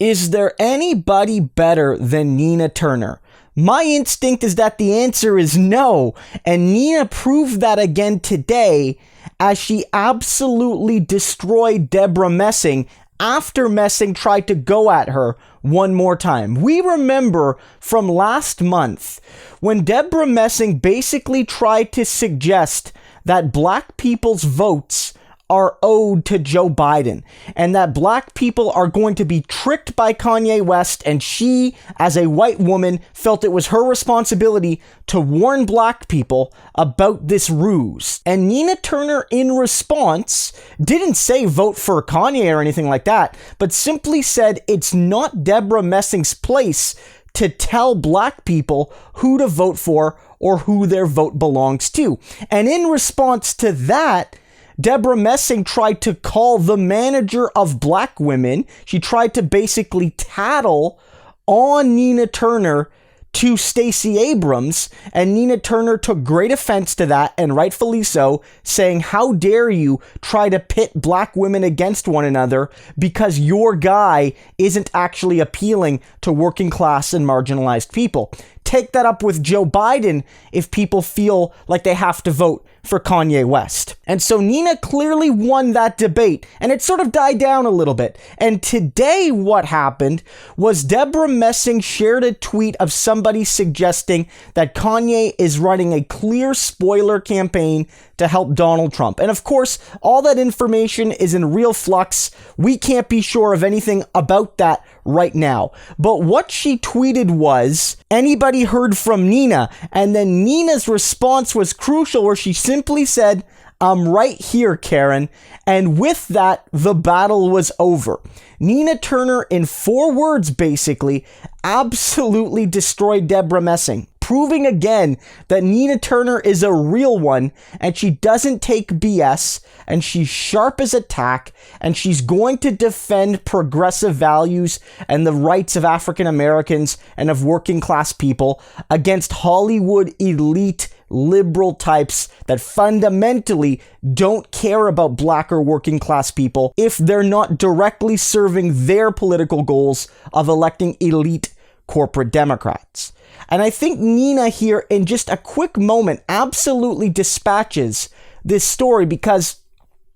Is there anybody better than Nina Turner? My instinct is that the answer is no, and Nina proved that again today as she absolutely destroyed Deborah Messing after Messing tried to go at her one more time. We remember from last month when Deborah Messing basically tried to suggest that black people's votes are owed to Joe Biden and that black people are going to be tricked by Kanye West, and she, as a white woman, felt it was her responsibility to warn black people about this ruse. And Nina Turner, in response, didn't say vote for Kanye or anything like that, but simply said it's not Deborah Messing's place to tell black people who to vote for or who their vote belongs to. And in response to that, Deborah Messing tried to call the manager of black women. She tried to basically tattle on Nina Turner to Stacey Abrams, and Nina Turner took great offense to that, and rightfully so, saying, how dare you try to pit black women against one another because your guy isn't actually appealing to working class and marginalized people. Take that up with Joe Biden if people feel like they have to vote for Kanye West. And so Nina clearly won that debate, and it sort of died down a little bit. And today what happened was Deborah Messing shared a tweet of somebody suggesting that Kanye is running a clear spoiler campaign to help Donald Trump. And of course, all that information is in real flux. We can't be sure of anything about that right now. But what she tweeted was, anybody heard from Nina? And then Nina's response was crucial, where she simply said, I'm right here, Karen. And with that, the battle was over. Nina Turner, in 4 words basically, absolutely destroyed Deborah Messing, proving again that Nina Turner is a real one, and she doesn't take BS, and she's sharp as a tack, and she's going to defend progressive values and the rights of African Americans and of working class people against Hollywood elite liberal types that fundamentally don't care about black or working class people if they're not directly serving their political goals of electing elite corporate Democrats. And I think Nina here, in just a quick moment, absolutely dispatches this story, because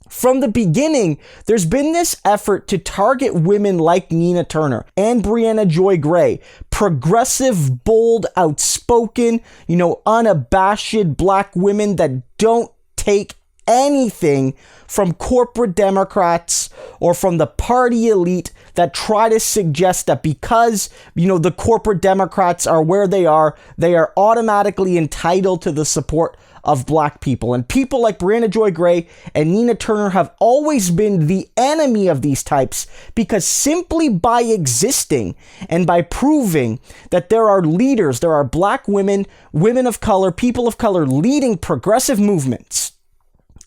from the beginning, there's been this effort to target women like Nina Turner and Brianna Joy Gray, progressive, bold, outspoken, unabashed black women that don't take anything from corporate Democrats or from the party elite that try to suggest that because, the corporate Democrats are where they are automatically entitled to the support of black people. And people like Brianna Joy Gray and Nina Turner have always been the enemy of these types, because simply by existing and by proving that there are leaders, there are black women, women of color, people of color leading progressive movements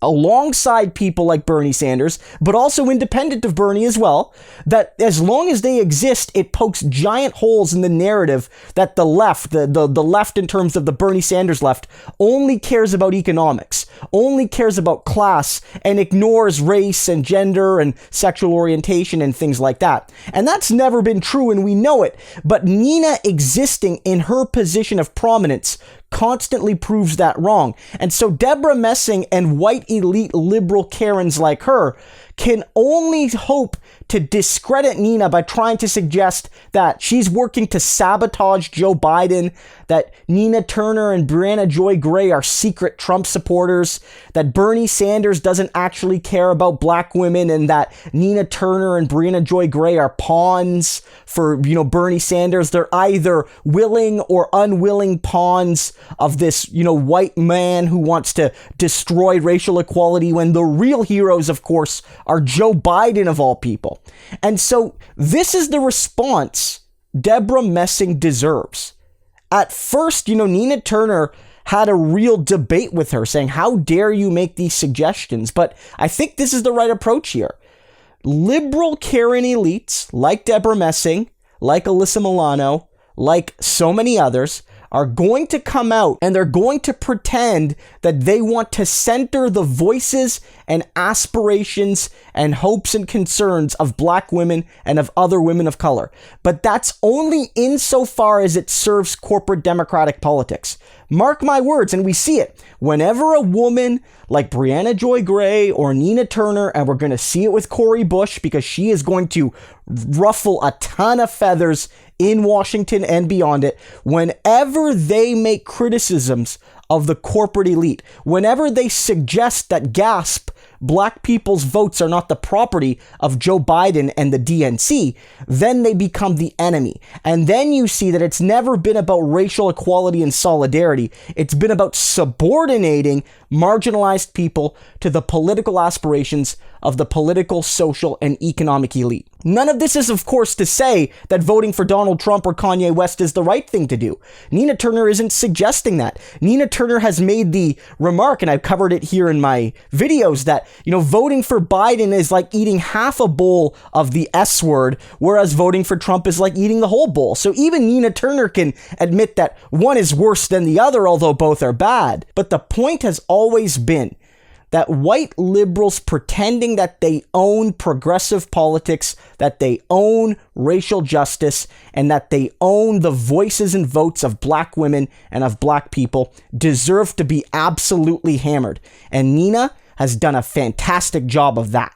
alongside people like Bernie Sanders, but also independent of Bernie as well, that as long as they exist, it pokes giant holes in the narrative that the left, the left in terms of the Bernie Sanders left, only cares about economics, only cares about class, and ignores race and gender and sexual orientation and things like that. And that's never been true, and we know it. But Nina existing in her position of prominence constantly proves that wrong. And so Deborah Messing and white elite liberal Karens like her can only hope to discredit Nina by trying to suggest that she's working to sabotage Joe Biden, that Nina Turner and Brianna Joy Gray are secret Trump supporters, that Bernie Sanders doesn't actually care about black women, and that Nina Turner and Brianna Joy Gray are pawns for, Bernie Sanders. They're either willing or unwilling pawns of this, white man who wants to destroy racial equality, when the real heroes, of course, are Joe Biden of all people. And so this is the response Deborah Messing deserves. At first, Nina Turner had a real debate with her, saying, how dare you make these suggestions? But I think this is the right approach here. Liberal Karen elites like Deborah Messing, like Alyssa Milano, like so many others, are going to come out and they're going to pretend that they want to center the voices and aspirations and hopes and concerns of black women and of other women of color. But that's only insofar as it serves corporate democratic politics. Mark my words, and we see it. Whenever a woman like Brianna Joy Gray or Nina Turner, and we're going to see it with Cori Bush because she is going to ruffle a ton of feathers in Washington and beyond it, whenever they make criticisms of the corporate elite, whenever they suggest that black people's votes are not the property of Joe Biden and the DNC, then they become the enemy. And then you see that it's never been about racial equality and solidarity. It's been about subordinating marginalized people to the political aspirations of the political, social, and economic elite. None of this is, of course, to say that voting for Donald Trump or Kanye West is the right thing to do. Nina Turner isn't suggesting that. Nina Turner has made the remark, and I've covered it here in my videos, that, voting for Biden is like eating half a bowl of the S word, whereas voting for Trump is like eating the whole bowl. So even Nina Turner can admit that one is worse than the other, although both are bad. But the point has always been that white liberals pretending that they own progressive politics, that they own racial justice, and that they own the voices and votes of black women and of black people deserve to be absolutely hammered. And Nina has done a fantastic job of that.